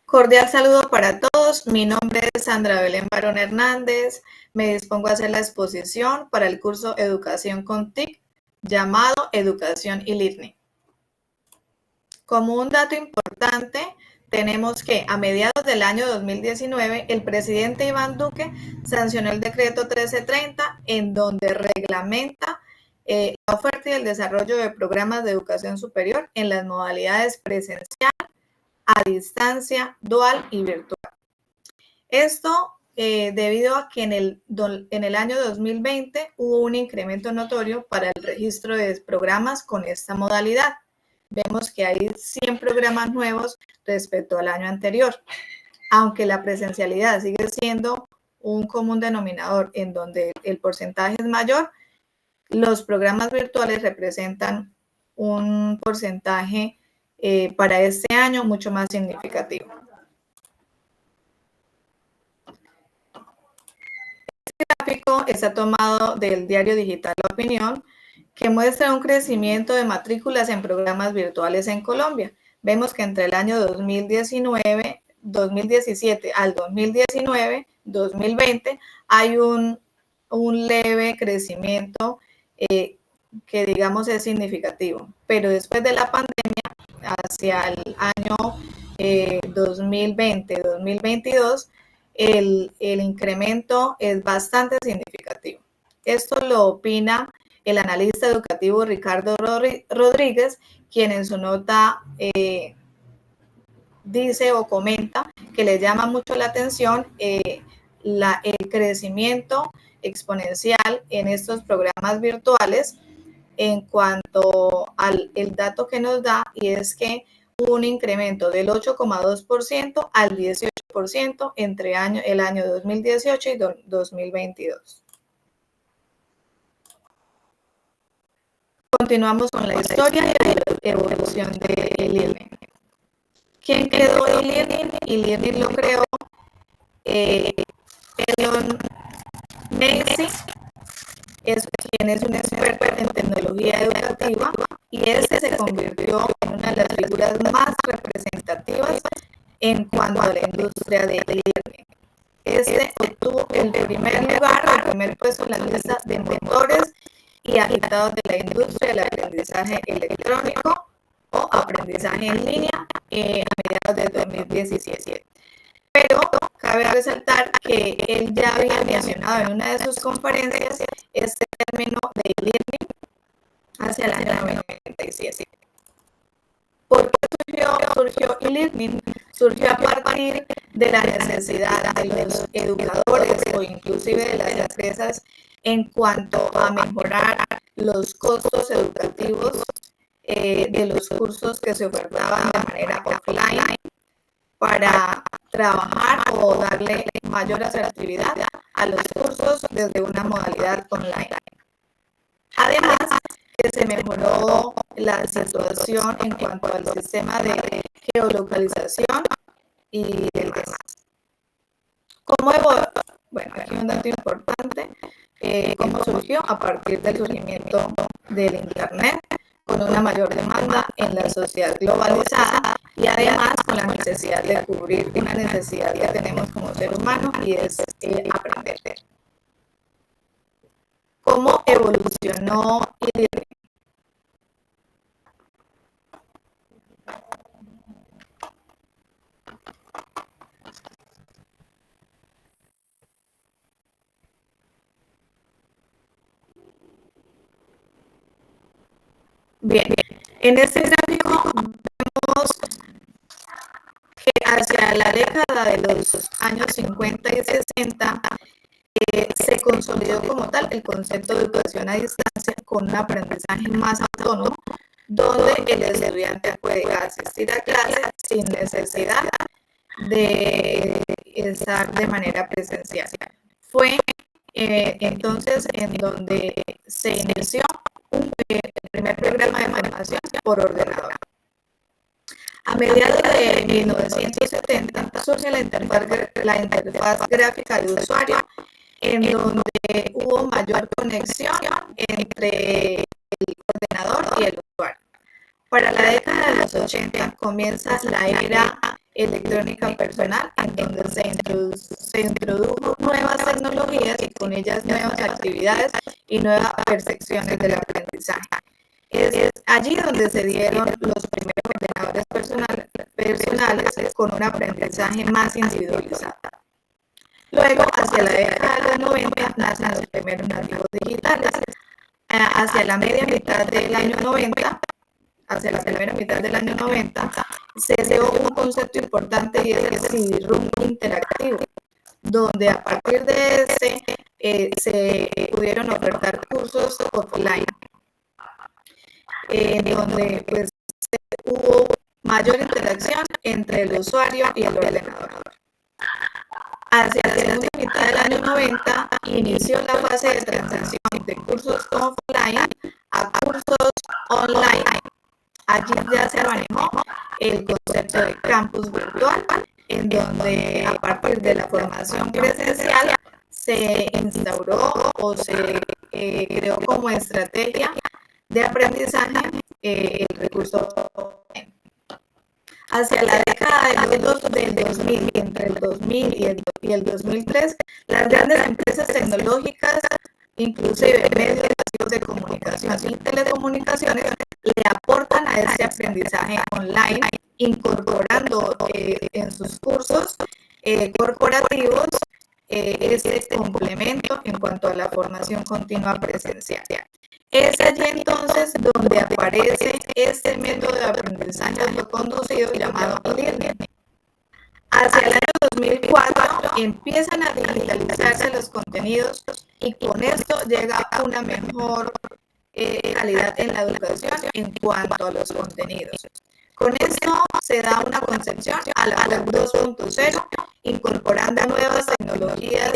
Cordial saludo para todos. Mi nombre es Sandra Belén Barón Hernández. Me dispongo a hacer la exposición para el curso Educación con TIC llamado Educación y Learning. Como un dato importante, tenemos que a mediados del año 2019 el presidente Iván Duque sancionó el decreto 1330 en donde reglamenta la oferta y el desarrollo de programas de educación superior en las modalidades presencial, a distancia, dual y virtual. Esto debido a que en el año 2020 hubo un incremento notorio para el registro de programas con esta modalidad. Vemos que hay 100 programas nuevos respecto al año anterior. Aunque la presencialidad sigue siendo un común denominador en donde el porcentaje es mayor, los programas virtuales representan un porcentaje para este año mucho más significativo. Este gráfico está tomado del diario digital La Opinión, que muestra un crecimiento de matrículas en programas virtuales en Colombia. Vemos que entre el año 2017 al 2019-2020 hay un leve crecimiento que digamos es significativo, pero después de la pandemia, hacia el año 2020-2022, el incremento es bastante significativo. Esto lo opina el analista educativo Ricardo Rodríguez, quien en su nota dice o comenta que le llama mucho la atención el crecimiento exponencial en estos programas virtuales en cuanto al dato que nos da, y es que hubo un incremento del 8,2% al 18% entre el año 2018 y 2022. Continuamos con la historia y la evolución de e-learning. ¿Quién creó e-learning? E-learning lo creó Elon Macy, quien es un experto en tecnología educativa, y este se convirtió en una de las figuras más representativas en cuanto a la industria de e-learning. Este obtuvo el primer lugar, el primer puesto en la lista de motores y agitados de la industria del aprendizaje electrónico o aprendizaje en línea a mediados de 2017. Pero cabe resaltar que él ya había mencionado en una de sus conferencias este término de e-learning hacia el año 97. ¿Por qué surgió e-learning? Surgió a partir de la necesidad de los educadores o inclusive de las empresas en cuanto a mejorar los costos educativos de los cursos que se ofertaban de manera offline para trabajar o darle mayor asertividad a los cursos desde una modalidad online. Además, que se mejoró la situación en cuanto al sistema de geolocalización y del demás. Bueno, aquí un dato importante, cómo surgió a partir del surgimiento del Internet, con una mayor demanda en la sociedad globalizada y además con la necesidad de cubrir una necesidad que tenemos como ser humano, y es aprender. ¿Cómo evolucionó e-learning? Bien, en este gráfico vemos que hacia la década de los años 50 y 60 se consolidó como tal el concepto de educación a distancia con un aprendizaje más autónomo, donde el estudiante puede asistir a clases sin necesidad de estar de manera presencial. Fue entonces en donde se inició el primer programa de formación por ordenador. A mediados de 1970 surge la interfaz gráfica de usuario, en donde hubo mayor conexión entre el ordenador y el usuario. Para la década de los 80 comienza la era electrónica personal, en donde se introdujo nuevas tecnologías y con ellas nuevas actividades y nuevas percepciones del aprendizaje. Es allí donde se dieron los primeros ordenadores personales con un aprendizaje más individualizado. Luego, hacia la década de los 90, nacen los primeros nativos digitales. Hacia la media mitad del año 90, hacia la primera mitad del año 90, se dio un concepto importante y es el CD-ROOM interactivo, donde a partir de ese se pudieron ofertar cursos offline, donde pues hubo mayor interacción entre el usuario y el ordenador. Hacia la segunda mitad del año 90 inició la fase de transición de cursos offline a cursos online. Allí ya se manejó el concepto de campus virtual, en donde a partir de la formación presencial se instauró o se creó como estrategia de aprendizaje el recurso. Hacia la década del 2000, entre el 2000 y el 2003, las grandes empresas tecnológicas, inclusive medios de comunicación y telecomunicaciones, le aportan a ese aprendizaje online, incorporando en sus cursos corporativos ese complemento en cuanto a la formación continua presencial. Es allí entonces donde aparece este método de aprendizaje autoconducido llamado e-learning. Hacia el año 2004 empiezan a digitalizarse los contenidos y con esto llega una mejor calidad en la educación en cuanto a los contenidos. Con esto se da una concepción a la web 2.0, incorporando nuevas tecnologías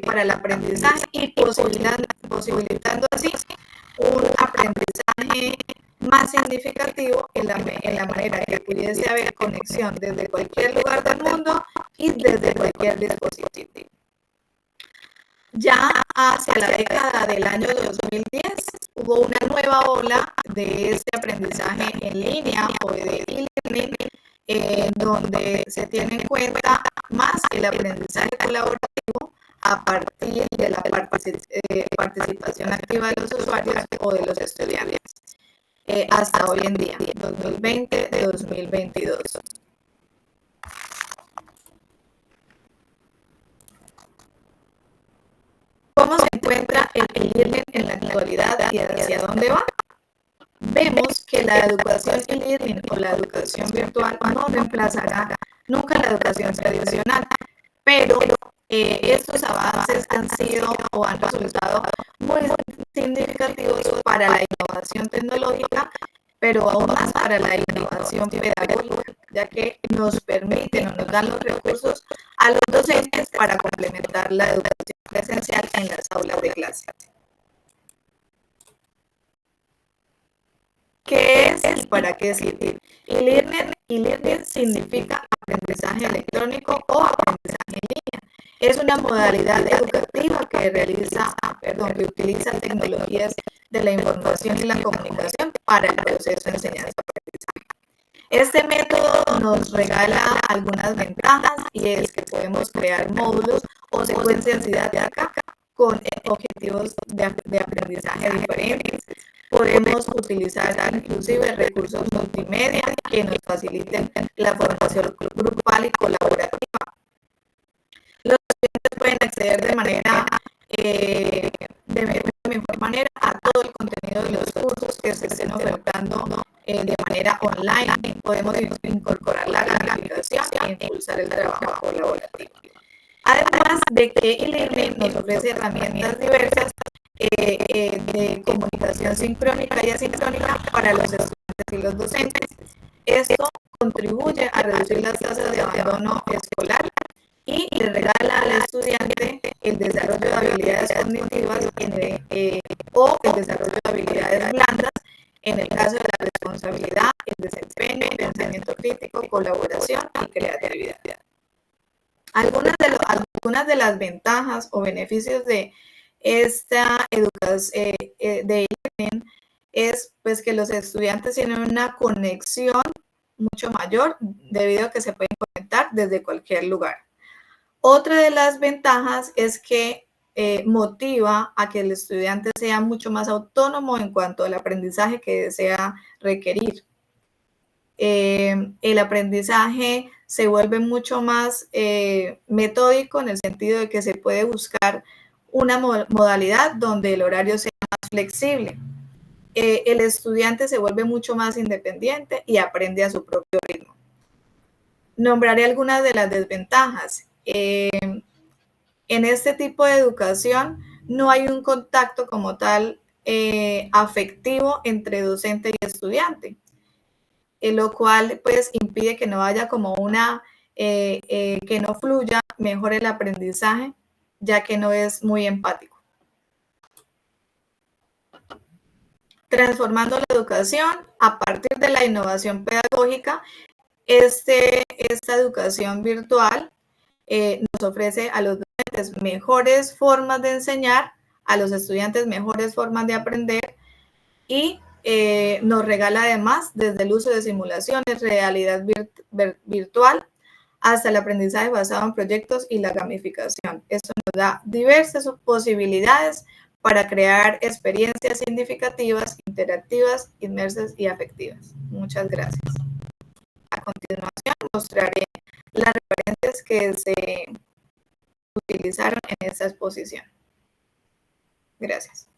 para el aprendizaje y posibilitando así un aprendizaje más significativo en la manera que pudiese haber conexión desde cualquier lugar del mundo y desde cualquier dispositivo. Ya hacia la década del año 2010 hubo una nueva ola de este aprendizaje en línea o de e-learning, donde se tiene en cuenta más el aprendizaje colaborativo a partir de la participación activa de los usuarios o de los estudiantes, hasta hoy en día, 2020-2022. ¿Cómo se encuentra el e-learning en la actualidad y hacia dónde va? Vemos que la educación e-learning o la educación virtual no reemplazará nunca la educación tradicional, pero estos avances han sido o han resultado muy significativos para la innovación tecnológica, pero aún más para la innovación pedagógica, ya que nos permiten o nos dan los recursos a los docentes para complementar la educación presencial en las aulas de clase. ¿Qué es y para qué sirve? E-learning significa aprendizaje electrónico o aprendizaje en línea. Es una modalidad educativa que utiliza tecnologías de la información y la comunicación para el proceso de enseñanza-aprendizaje. Este método nos regala algunas ventajas y es que podemos crear módulos o secuencias didácticas con objetivos de aprendizaje diferentes. Podemos utilizar inclusive recursos multimedia que nos faciliten la formación grupal y colaborativa. Los estudiantes pueden acceder de mejor manera a todo el contenido de los cursos que se estén ofertando de manera online. Podemos incorporar la gamificación e impulsar el trabajo colaborativo. Además de que e-learning nos ofrece herramientas diversas de comunicación sincrónica y asincrónica para los estudiantes y los docentes. Esto contribuye a reducir las tasas de abandono escolar y le regala al estudiante el desarrollo de habilidades cognitivas o el desarrollo de habilidades blandas en el caso de la responsabilidad, el desempeño, el pensamiento crítico, colaboración y creatividad. Algunas de las ventajas o beneficios de esta educación de e-learning es pues que los estudiantes tienen una conexión mucho mayor debido a que se pueden conectar desde cualquier lugar. Otra de las ventajas es que motiva a que el estudiante sea mucho más autónomo en cuanto al aprendizaje que desea requerir. El aprendizaje se vuelve mucho más metódico en el sentido de que se puede buscar una modalidad donde el horario sea más flexible. El estudiante se vuelve mucho más independiente y aprende a su propio ritmo. Nombraré algunas de las desventajas. En este tipo de educación no hay un contacto como tal afectivo entre docente y estudiante, lo cual pues impide que no haya como que no fluya mejor el aprendizaje, ya que no es muy empático. Transformando la educación a partir de la innovación pedagógica, esta educación virtual nos ofrece a los docentes mejores formas de enseñar, a los estudiantes mejores formas de aprender y nos regala además desde el uso de simulaciones, realidad virtual, hasta el aprendizaje basado en proyectos y la gamificación. Esto nos da diversas posibilidades para crear experiencias significativas, interactivas, inmersas y afectivas. Muchas gracias. A continuación mostraré las referencias que se utilizaron en esta exposición. Gracias.